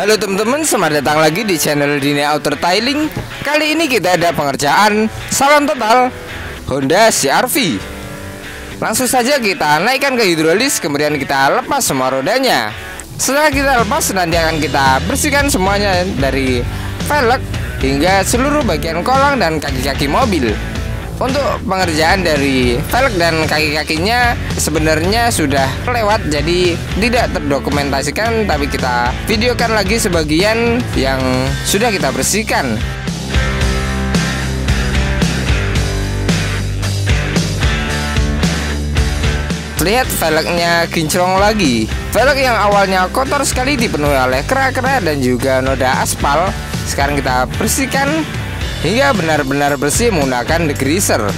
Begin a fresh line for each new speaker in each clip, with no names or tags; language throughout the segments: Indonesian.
Halo teman-teman, selamat datang lagi di channel Dini Auto Detailing. Kali ini kita ada pengerjaan salon total Honda CR-V. Langsung saja kita naikkan ke hidrolis, kemudian kita lepas semua rodanya. Setelah kita lepas, nanti akan kita bersihkan semuanya dari velg hingga seluruh bagian kolong dan kaki-kaki mobil. Untuk pengerjaan dari velg dan kaki-kakinya sebenarnya sudah lewat, jadi tidak terdokumentasikan, tapi kita videokan lagi sebagian yang sudah kita bersihkan. Lihat velgnya kinclong lagi. Velg yang awalnya kotor sekali dipenuhi oleh kera-kera dan juga noda aspal, sekarang kita bersihkan hingga benar-benar bersih menggunakan degreaser.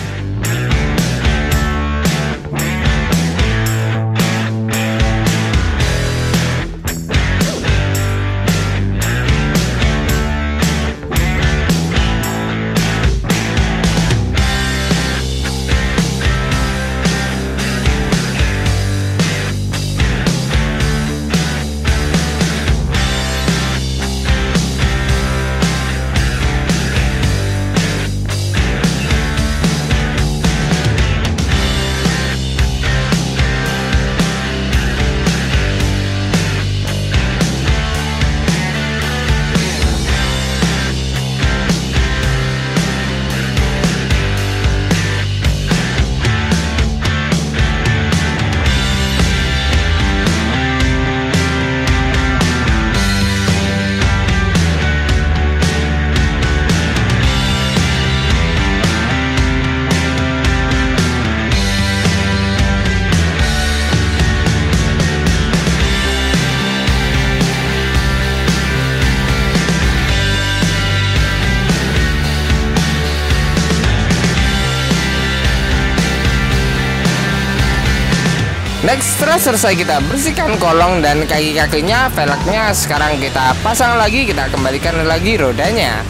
Next, setelah selesai kita bersihkan kolong dan kaki-kakinya, velgnya sekarang kita pasang lagi, kita kembalikan lagi rodanya.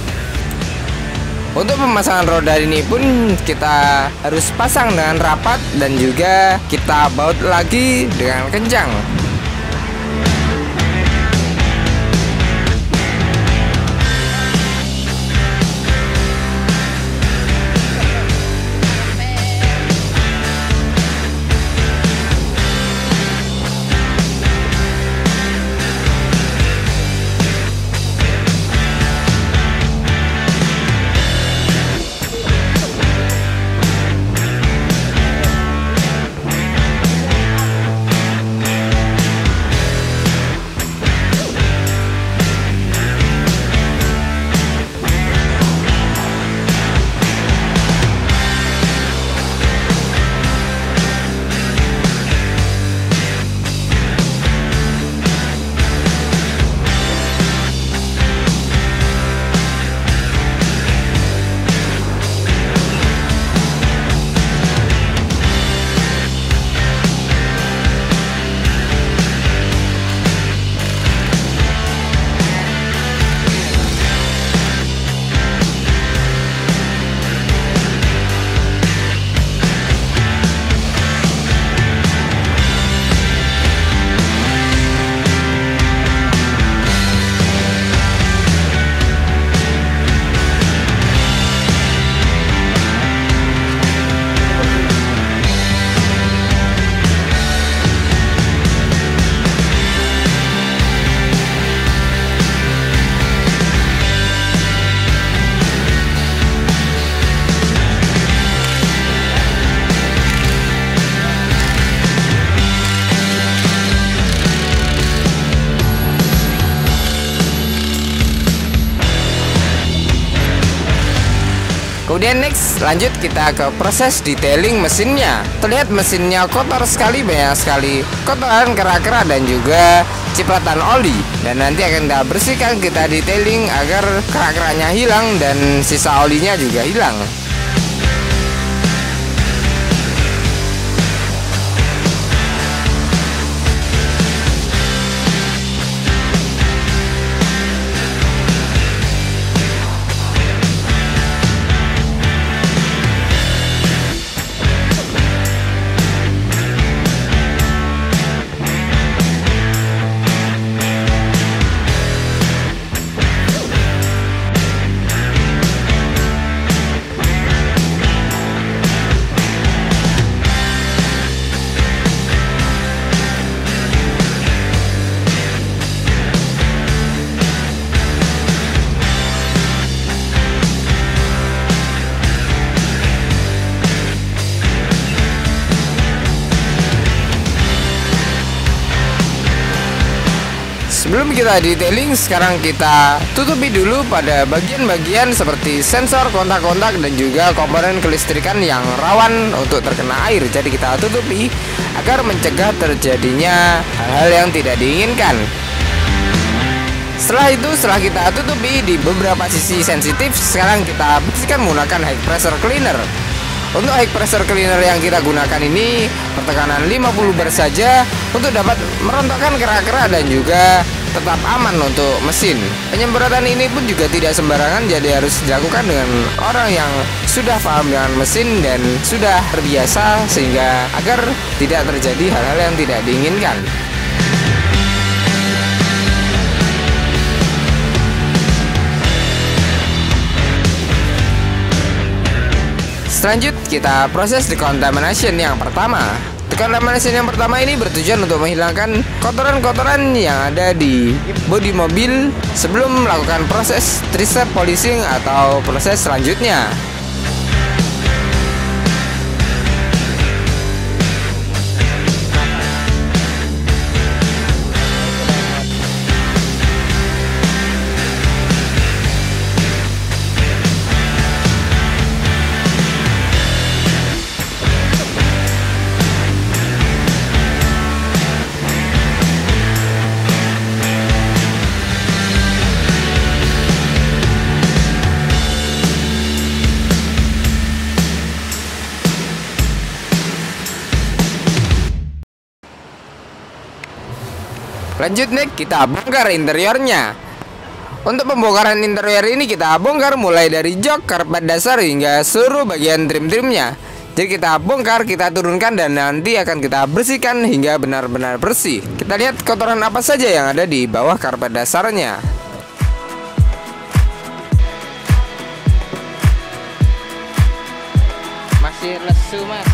Untuk pemasangan roda ini pun kita harus pasang dengan rapat dan juga kita baut lagi dengan kencang. Kemudian next, lanjut kita ke proses detailing mesinnya. Terlihat mesinnya kotor sekali, banyak sekali kotoran, kera-kera dan juga cipratan oli. Dan nanti akan kita bersihkan, kita detailing agar kera-keranya hilang dan sisa olinya juga hilang. Sebelum kita detailing, sekarang kita tutupi dulu pada bagian-bagian seperti sensor, kontak-kontak, dan juga komponen kelistrikan yang rawan untuk terkena air. Jadi kita tutupi agar mencegah terjadinya hal-hal yang tidak diinginkan. Setelah itu, setelah kita tutupi di beberapa sisi sensitif, sekarang kita bersihkan menggunakan high pressure cleaner. Untuk high pressure cleaner yang kita gunakan ini pertekanan 50 bar saja untuk dapat merontokkan kerak-kerak dan juga tetap aman untuk mesin. Penyemprotan ini pun juga tidak sembarangan, jadi harus dilakukan dengan orang yang sudah paham dengan mesin dan sudah terbiasa, sehingga agar tidak terjadi hal-hal yang tidak diinginkan. Selanjut kita proses decontamination yang pertama. Decontamination yang pertama ini bertujuan untuk menghilangkan kotoran-kotoran yang ada di bodi mobil sebelum melakukan proses tri-step polishing atau proses selanjutnya. Lanjut nih, kita bongkar interiornya. Untuk pembongkaran interior ini kita bongkar mulai dari jok, karpet dasar hingga seluruh bagian trim-trimnya. Jadi kita bongkar, kita turunkan, dan nanti akan kita bersihkan hingga benar-benar bersih. Kita lihat kotoran apa saja yang ada di bawah karpet dasarnya. Masih lesu, Mas.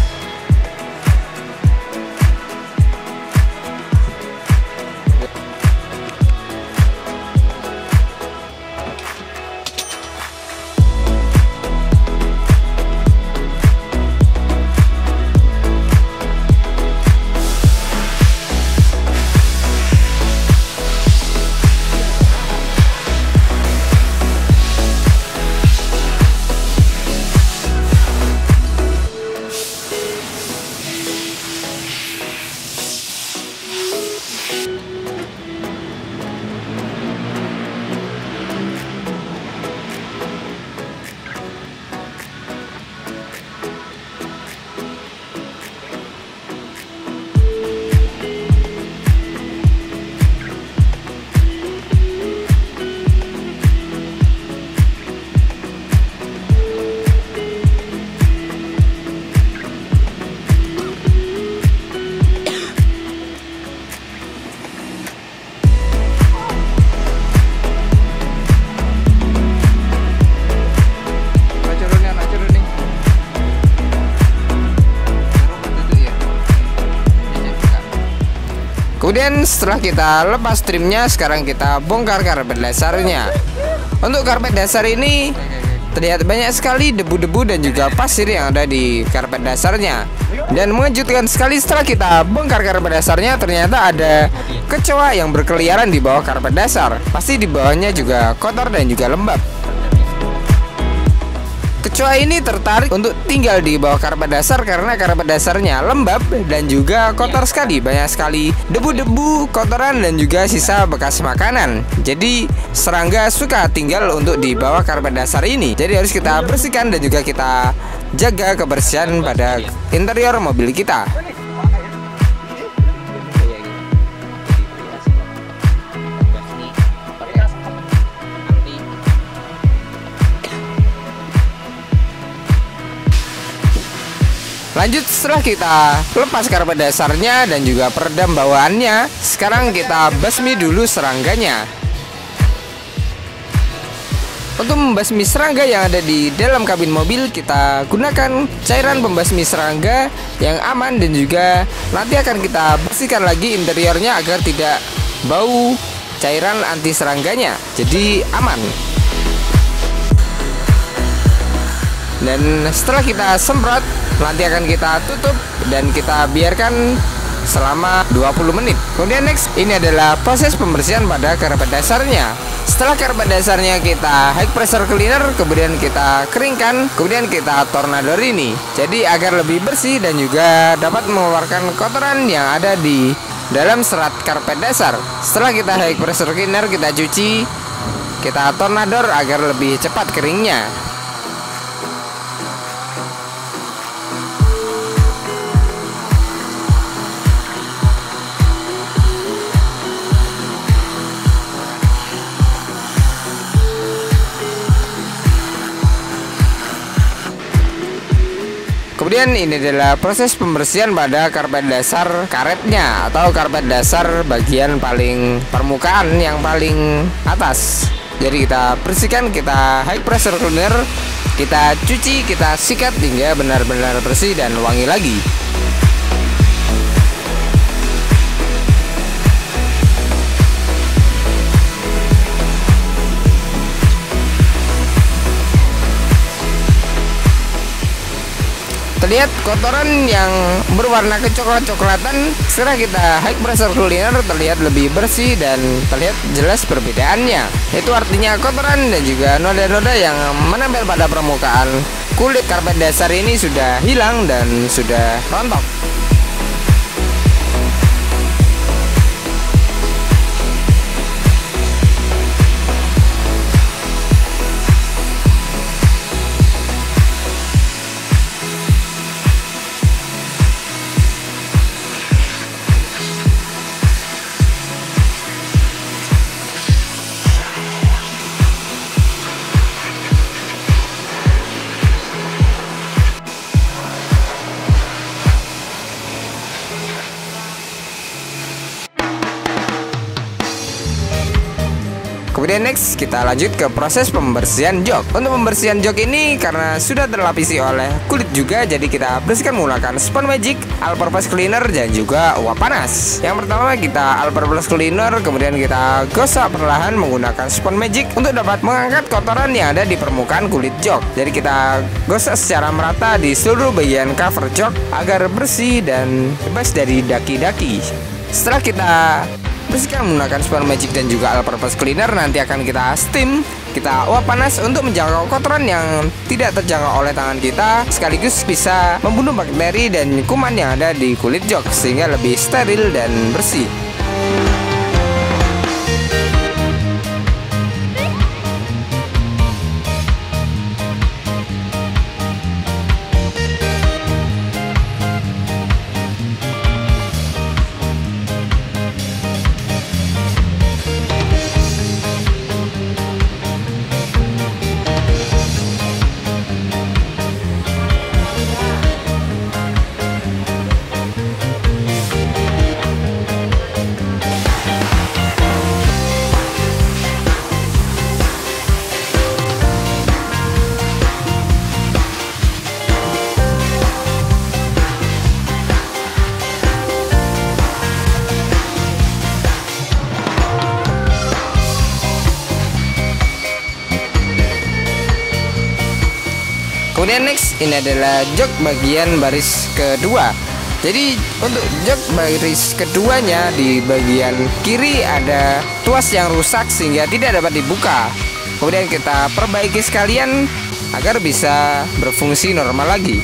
Kemudian setelah kita lepas trimnya, sekarang kita bongkar karpet dasarnya. Untuk karpet dasar ini terlihat banyak sekali debu-debu dan juga pasir yang ada di karpet dasarnya. Dan mengejutkan sekali, setelah kita bongkar karpet dasarnya, ternyata ada kecoa yang berkeliaran di bawah karpet dasar. Pasti di bawahnya juga kotor dan juga lembab. Kecoa ini tertarik untuk tinggal di bawah karpet dasar karena karpet dasarnya lembab dan juga kotor sekali. Banyak sekali debu-debu, kotoran, dan juga sisa bekas makanan. Jadi serangga suka tinggal untuk di bawah karpet dasar ini. Jadi harus kita bersihkan dan juga kita jaga kebersihan pada interior mobil kita. Lanjut, setelah kita lepas karpet dasarnya dan juga peredam bawaannya, sekarang kita basmi dulu serangganya. Untuk membasmi serangga yang ada di dalam kabin mobil, kita gunakan cairan pembasmi serangga yang aman dan juga nanti akan kita bersihkan lagi interiornya agar tidak bau cairan anti serangganya. Jadi aman. Dan setelah kita semprot, nanti akan kita tutup dan kita biarkan selama 20 menit. Kemudian next, ini adalah proses pembersihan pada karpet dasarnya. Setelah karpet dasarnya kita high pressure cleaner, kemudian kita keringkan, kemudian kita tornador ini. Jadi agar lebih bersih dan juga dapat mengeluarkan kotoran yang ada di dalam serat karpet dasar. Setelah kita high pressure cleaner, kita cuci, kita tornador agar lebih cepat keringnya. Kemudian ini adalah proses pembersihan pada karpet dasar karetnya atau karpet dasar bagian paling permukaan yang paling atas. Jadi kita bersihkan, kita high pressure cleaner, kita cuci, kita sikat hingga benar-benar bersih dan wangi lagi. Terlihat kotoran yang berwarna kecoklat-coklatan. Setelah kita high pressure cleaner, terlihat lebih bersih dan terlihat jelas perbedaannya. Itu artinya kotoran dan juga noda-noda yang menempel pada permukaan kulit karpet dasar ini sudah hilang dan sudah rontok. Kemudian next kita lanjut ke proses pembersihan jok. Untuk pembersihan jok ini karena sudah terlapisi oleh kulit juga, jadi kita bersihkan menggunakan Spon Magic, all purpose cleaner dan juga uap panas. Yang pertama kita all purpose cleaner, kemudian kita gosok perlahan menggunakan Spon Magic untuk dapat mengangkat kotoran yang ada di permukaan kulit jok. Jadi kita gosok secara merata di seluruh bagian cover jok agar bersih dan bebas dari daki-daki. Setelah kita bersihkan menggunakan Spon Magic dan juga all purpose cleaner, nanti akan kita steam, kita uap panas untuk menjangkau kotoran yang tidak terjangkau oleh tangan kita, sekaligus bisa membunuh bakteri dan kuman yang ada di kulit jok sehingga lebih steril dan bersih. Kemudian next, ini adalah jok bagian baris kedua. Jadi untuk jok baris keduanya, di bagian kiri ada tuas yang rusak sehingga tidak dapat dibuka. Kemudian kita perbaiki sekalian agar bisa berfungsi normal lagi.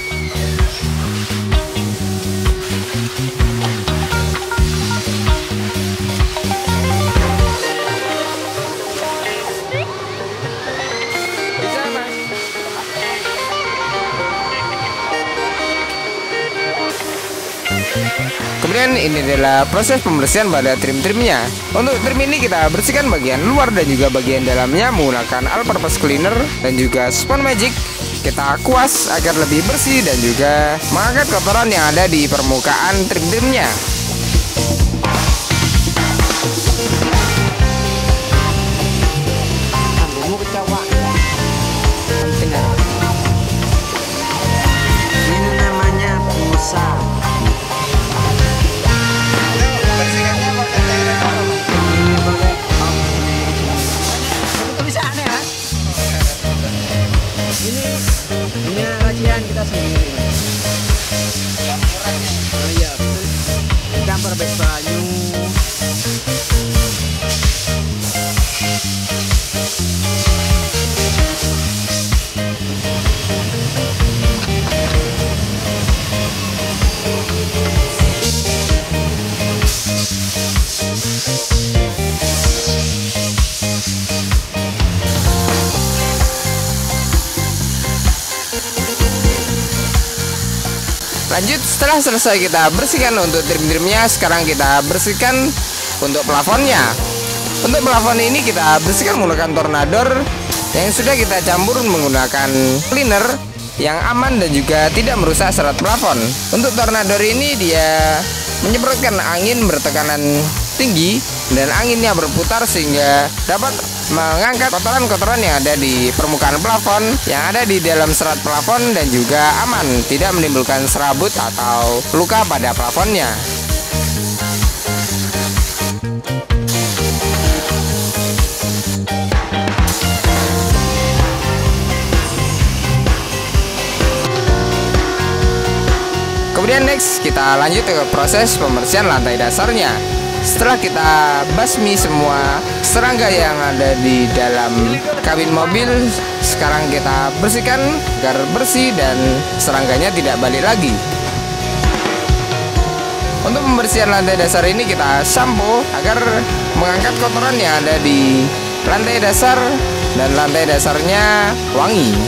Kemudian ini adalah proses pembersihan pada trim-trimnya. Untuk trim ini kita bersihkan bagian luar dan juga bagian dalamnya menggunakan all purpose cleaner dan juga Spon Magic. Kita kuas agar lebih bersih dan juga mengangkat kotoran yang ada di permukaan trim-trimnya.
Ini namanya busa. Ini racian kita sendiri. Oh iya, kita
Lanjut, setelah selesai kita bersihkan untuk trim-trimnya, sekarang kita bersihkan untuk plafonnya. Untuk plafon ini kita bersihkan menggunakan tornador yang sudah kita campur menggunakan cleaner yang aman dan juga tidak merusak serat plafon. Untuk tornador ini dia menyemprotkan angin bertekanan tinggi dan anginnya berputar sehingga dapat mengangkat kotoran-kotoran yang ada di permukaan plafon yang ada di dalam serat plafon dan juga aman, tidak menimbulkan serabut atau luka pada plafonnya. Kemudian next kita lanjut ke proses pembersihan lantai dasarnya. Setelah kita basmi semua serangga yang ada di dalam kabin mobil, sekarang kita bersihkan agar bersih dan serangganya tidak balik lagi. Untuk pembersihan lantai dasar ini kita sampo agar mengangkat kotoran yang ada di lantai dasar dan lantai dasarnya wangi.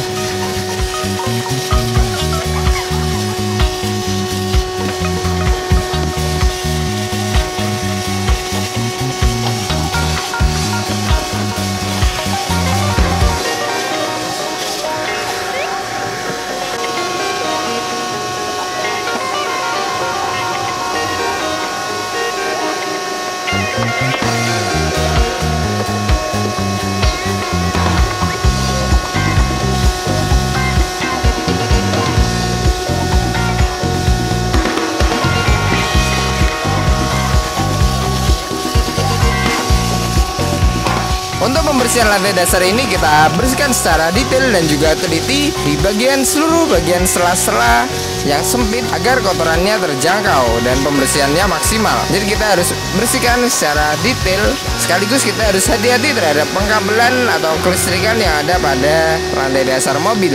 Untuk pembersihan lantai dasar ini kita bersihkan secara detail dan juga teliti di seluruh bagian sela-sela yang sempit agar kotorannya terjangkau dan pembersihannya maksimal. Jadi kita harus bersihkan secara detail, sekaligus kita harus hati-hati terhadap pengkabelan atau kelistrikan yang ada pada lantai dasar mobil.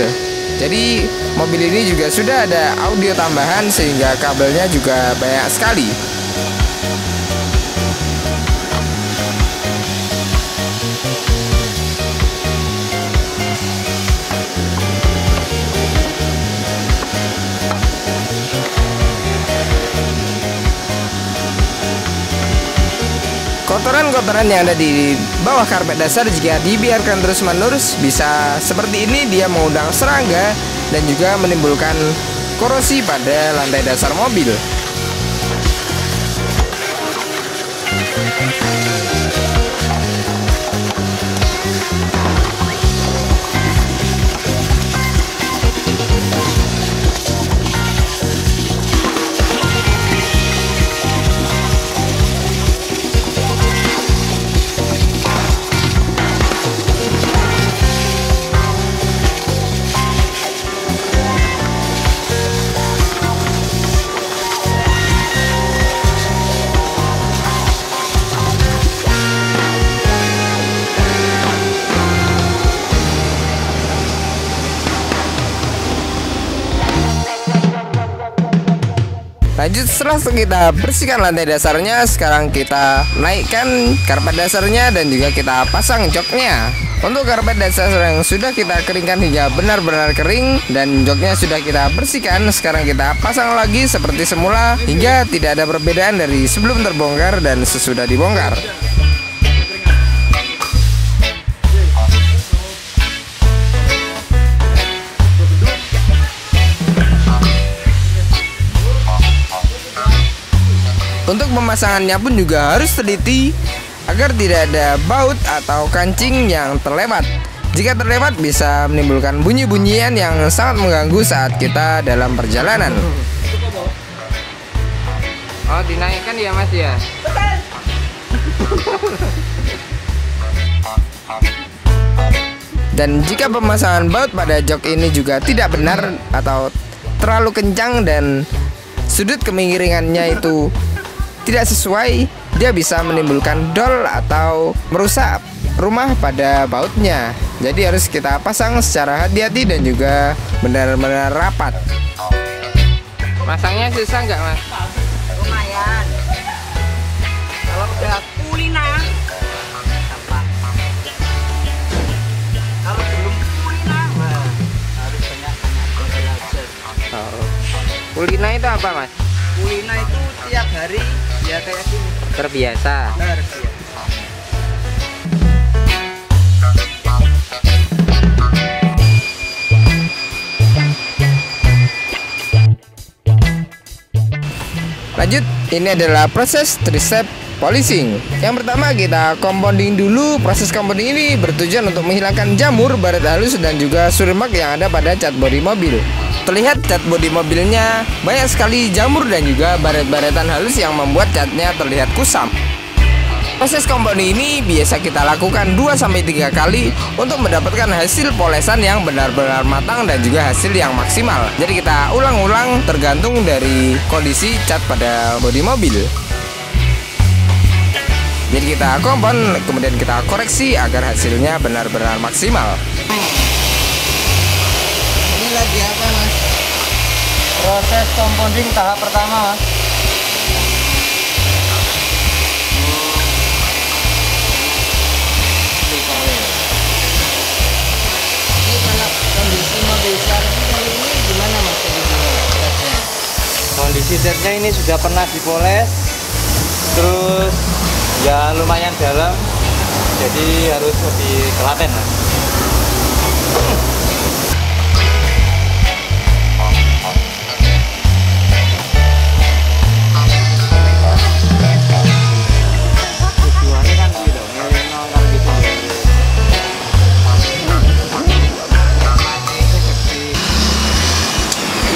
Jadi mobil ini juga sudah ada audio tambahan sehingga kabelnya juga banyak sekali. Kotoran-kotoran yang ada di bawah karpet dasar jika dibiarkan terus-menerus bisa seperti ini, dia mengundang serangga dan juga menimbulkan korosi pada lantai dasar mobil. Lanjut, setelah kita bersihkan lantai dasarnya, sekarang kita naikkan karpet dasarnya dan juga kita pasang joknya. Untuk karpet dasar yang sudah kita keringkan hingga benar-benar kering dan joknya sudah kita bersihkan, sekarang kita pasang lagi seperti semula hingga tidak ada perbedaan dari sebelum terbongkar dan sesudah dibongkar. Untuk pemasangannya pun juga harus teliti agar tidak ada baut atau kancing yang terlewat. Jika terlewat bisa menimbulkan bunyi-bunyian yang sangat mengganggu saat kita dalam perjalanan. Oh, dinaikkan ya Mas ya? Dan jika pemasangan baut pada jok ini juga tidak benar atau terlalu kencang dan sudut kemiringannya itu tidak sesuai, dia bisa menimbulkan dol atau merusak rumah pada bautnya. Jadi harus kita pasang secara hati-hati dan juga benar-benar rapat. Masangnya susah nggak Mas?
Lumayan. Kalau udah kulina gampang. Kalau belum kulina harus banyak belajar.
Kulina itu apa mas?
Kulina itu tiap hari ya kayak gini.
Terbiasa.
Terbiasa.
Lanjut, ini adalah proses tricep polishing. Yang pertama kita compounding dulu. Proses compounding ini bertujuan untuk menghilangkan jamur, baret halus, dan juga surimak yang ada pada cat bodi mobil. Terlihat cat bodi mobilnya banyak sekali jamur dan juga baret-baretan halus yang membuat catnya terlihat kusam. Proses compounding ini biasa kita lakukan 2-3 kali untuk mendapatkan hasil polesan yang benar-benar matang dan juga hasil yang maksimal. Jadi kita ulang-ulang tergantung dari kondisi cat pada bodi mobil. Jadi kita compound, kemudian kita koreksi agar hasilnya benar-benar maksimal.
Ini lagi apa mas?
Proses compounding tahap pertama mas.
Ini kalau kondisi mobil Sharpie kali ini gimana mas kondisinya?
Kondisi catnya ini sudah pernah dipoles, terus ya lumayan dalam, jadi harus lebih telaten mas. Tujuannya kan gitu, ngelino kan gitu.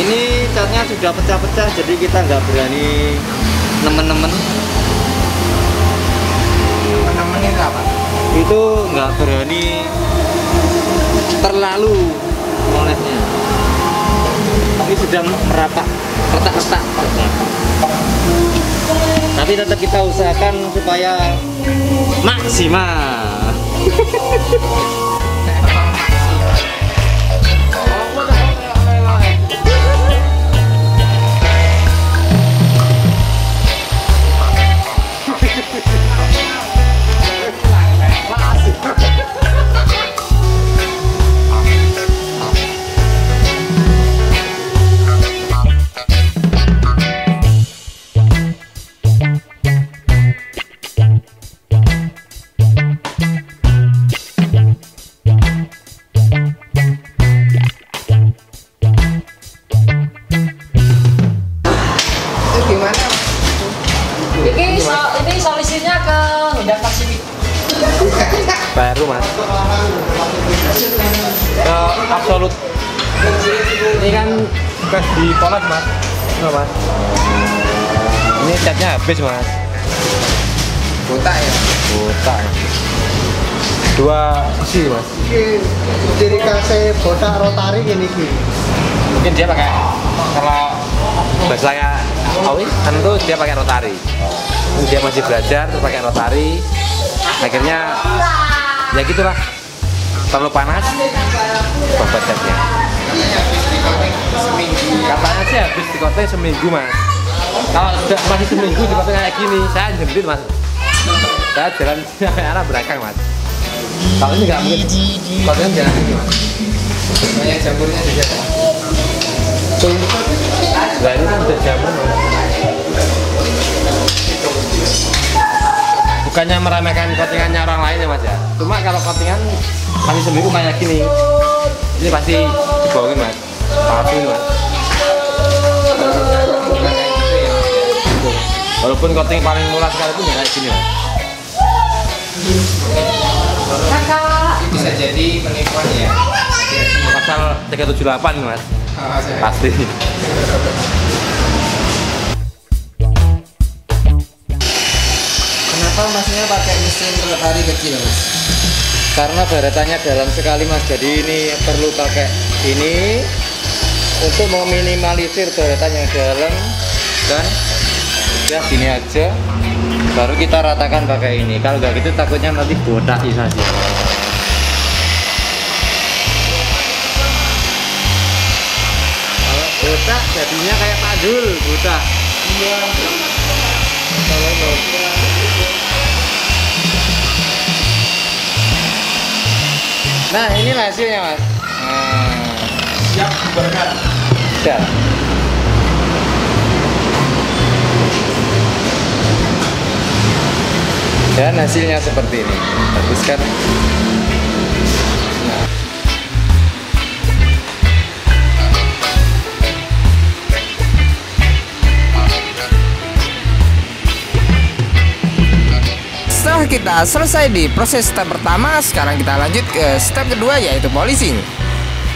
Ini catnya sudah pecah-pecah, jadi kita nggak berani nemen-nemen.
Teman-teman itu apa?
Itu nggak berani terlalu molesnya. Ini sudah merapat, retak-retak. Tapi tetap kita usahakan supaya maksimal.
Ini solusinya ke Honda Civic.
Baru mas. Ke absolut. Ini kan tes di poles mas. Enggak mas. Ini catnya habis mas.
Botak ya?
Botak. Dua sisi mas.
Ciri khasnya botak rotari gini ki.
Mungkin dia pakai, kalau bahasanya Awi kan tuh dia pakai rotari. Dia masih belajar terus pakai rotari, akhirnya ya gitulah, terlalu panas bobot catnya. Katanya sih habis di coating seminggu mas. Kalau sudah masih seminggu di coating kayak gini, saya jembrit mas. Saya jalan sampai arah belakang mas. Kalau ini nggak mungkin, coating jalan ini mas.
Banyak jamurnya juga.
Tuh, nah ini kan udah jamur mas. Bukannya meremehkan coatingannya orang lain ya mas ya. Cuma kalau coatingan kami seminggu kayak gini, ini pasti dibohongin mas. Palsuin mas. Walaupun coating paling murah sekalipun ya kayak gini mas.
Bisa jadi penipuan ya.
Pasal 378 mas. Pasti.
Kenapa masnya pakai mesin rotari kecil mas?
Karena baretannya dalam sekali mas, jadi ini perlu pakai ini untuk meminimalisir baretan yang dalam. Dan ya gini aja, baru kita ratakan pakai ini. Kalau nggak gitu takutnya nanti botak isasi. Kalau botak jadinya kayak padul botak. Iya. Nah inilah hasilnya mas. Siap dibubarkan. Siap. Dan hasilnya seperti ini. Bagus kan?
Setelah kita selesai di proses step pertama, sekarang kita lanjut ke step kedua, yaitu polishing.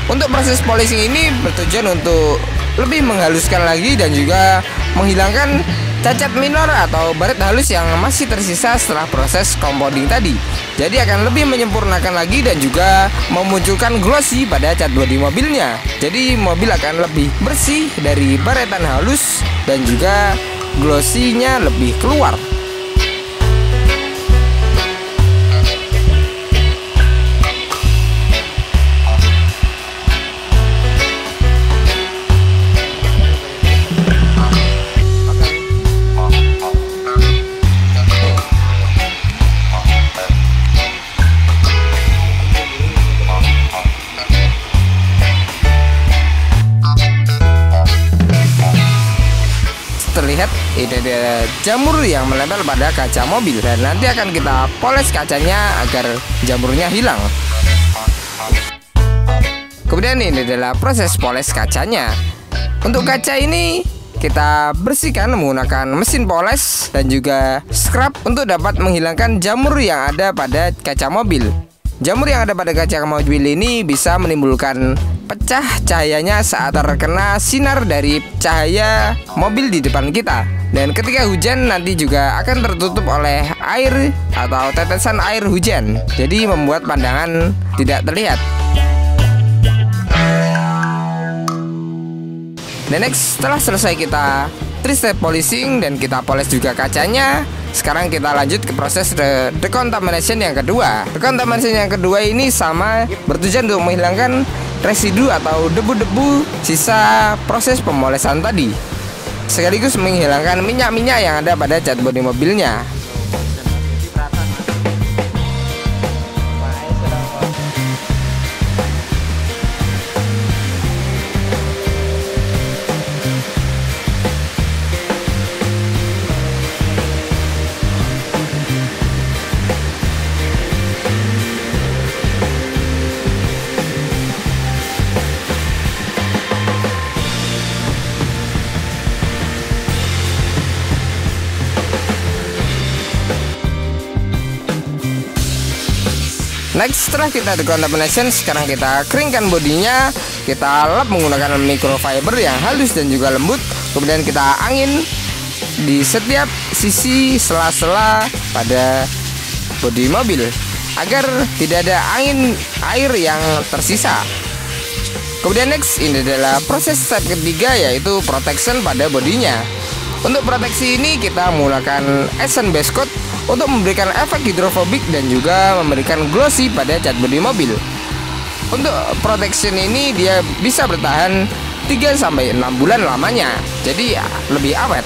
Untuk proses polishing ini bertujuan untuk lebih menghaluskan lagi dan juga menghilangkan cacat minor atau baret halus yang masih tersisa setelah proses compounding tadi. Jadi akan lebih menyempurnakan lagi dan juga memunculkan glossy pada cat bodi mobilnya. Jadi mobil akan lebih bersih dari baretan halus dan juga glossy-nya lebih keluar. Terlihat ini ada jamur yang menempel pada kaca mobil dan nanti akan kita poles kacanya agar jamurnya hilang. Kemudian ini adalah proses poles kacanya. Untuk kaca ini kita bersihkan menggunakan mesin poles dan juga scrub untuk dapat menghilangkan jamur yang ada pada kaca mobil. Jamur yang ada pada kaca mobil ini bisa menimbulkan pecah cahayanya saat terkena sinar dari cahaya mobil di depan kita. Dan ketika hujan nanti juga akan tertutup oleh air atau tetesan air hujan. Jadi membuat pandangan tidak terlihat. Dan next, setelah selesai kita 3-step polishing dan kita poles juga kacanya, sekarang kita lanjut ke proses decontamination yang kedua. Decontamination yang kedua ini sama, bertujuan untuk menghilangkan residu atau debu-debu sisa proses pemolesan tadi, sekaligus menghilangkan minyak-minyak yang ada pada cat bodi mobilnya. Next, setelah kita decontamination, sekarang kita keringkan bodinya. Kita lap menggunakan microfiber yang halus dan juga lembut. Kemudian kita angin di setiap sisi sela-sela pada bodi mobil agar tidak ada angin air yang tersisa. Kemudian next, ini adalah proses step ketiga, yaitu protection pada bodinya. Untuk proteksi ini kita menggunakan Essence Base Coat untuk memberikan efek hidrofobik dan juga memberikan glossy pada cat bodi mobil. Untuk protection ini dia bisa bertahan 3-6 bulan lamanya, jadi lebih awet.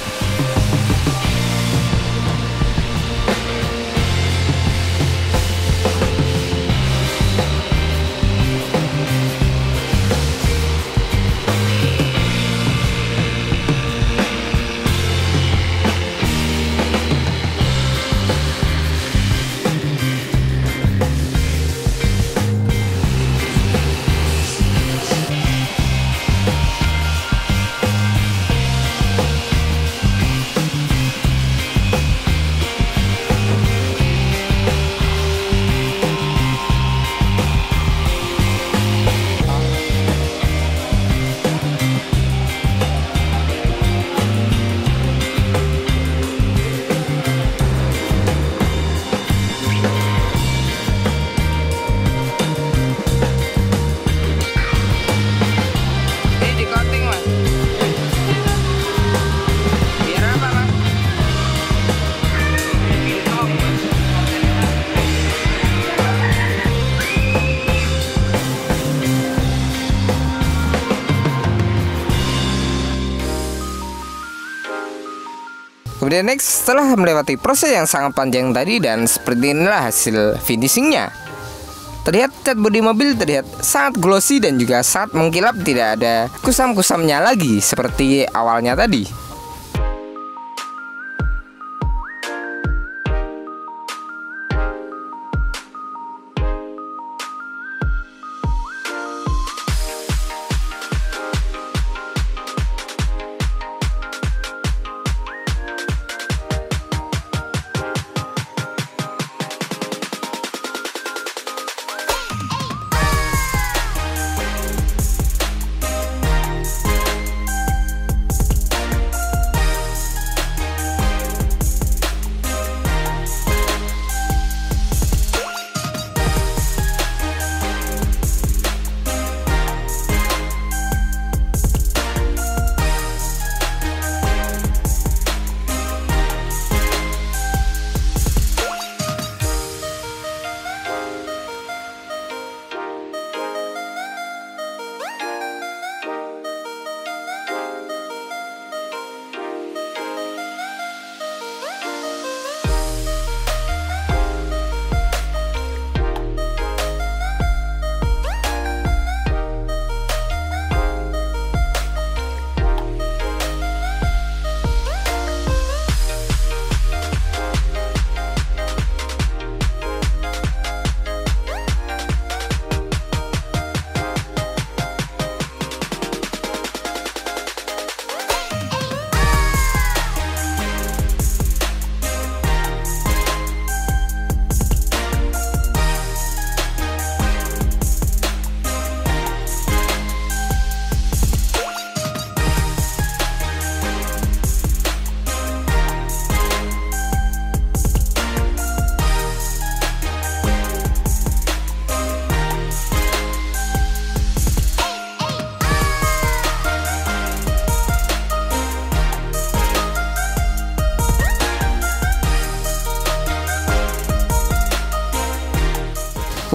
Kemudian next, setelah melewati proses yang sangat panjang tadi dan seperti inilah hasil finishingnya. Terlihat cat bodi mobil terlihat sangat glossy dan juga sangat mengkilap, tidak ada kusam-kusamnya lagi seperti awalnya tadi.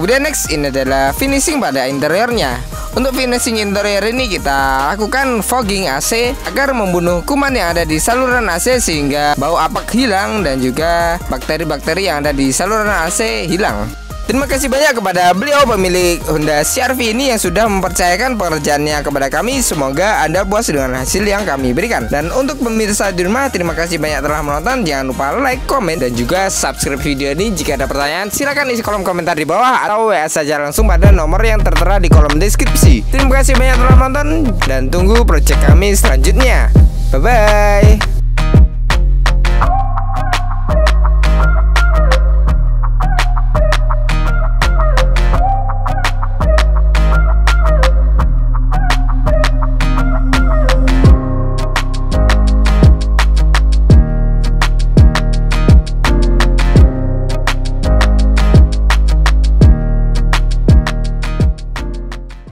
Kemudian next ini adalah finishing pada interiornya. Untuk finishing interior ini kita lakukan fogging AC agar membunuh kuman yang ada di saluran AC sehingga bau apak hilang dan juga bakteri-bakteri yang ada di saluran AC hilang. Terima kasih banyak kepada beliau pemilik Honda CR-V ini yang sudah mempercayakan pekerjaannya kepada kami. Semoga Anda puas dengan hasil yang kami berikan. Dan untuk pemirsa di rumah, terima kasih banyak telah menonton. Jangan lupa like, komen, dan juga subscribe video ini. Jika ada pertanyaan, silahkan isi kolom komentar di bawah atau WA saja langsung pada nomor yang tertera di kolom deskripsi. Terima kasih banyak telah menonton dan tunggu project kami selanjutnya. Bye-bye.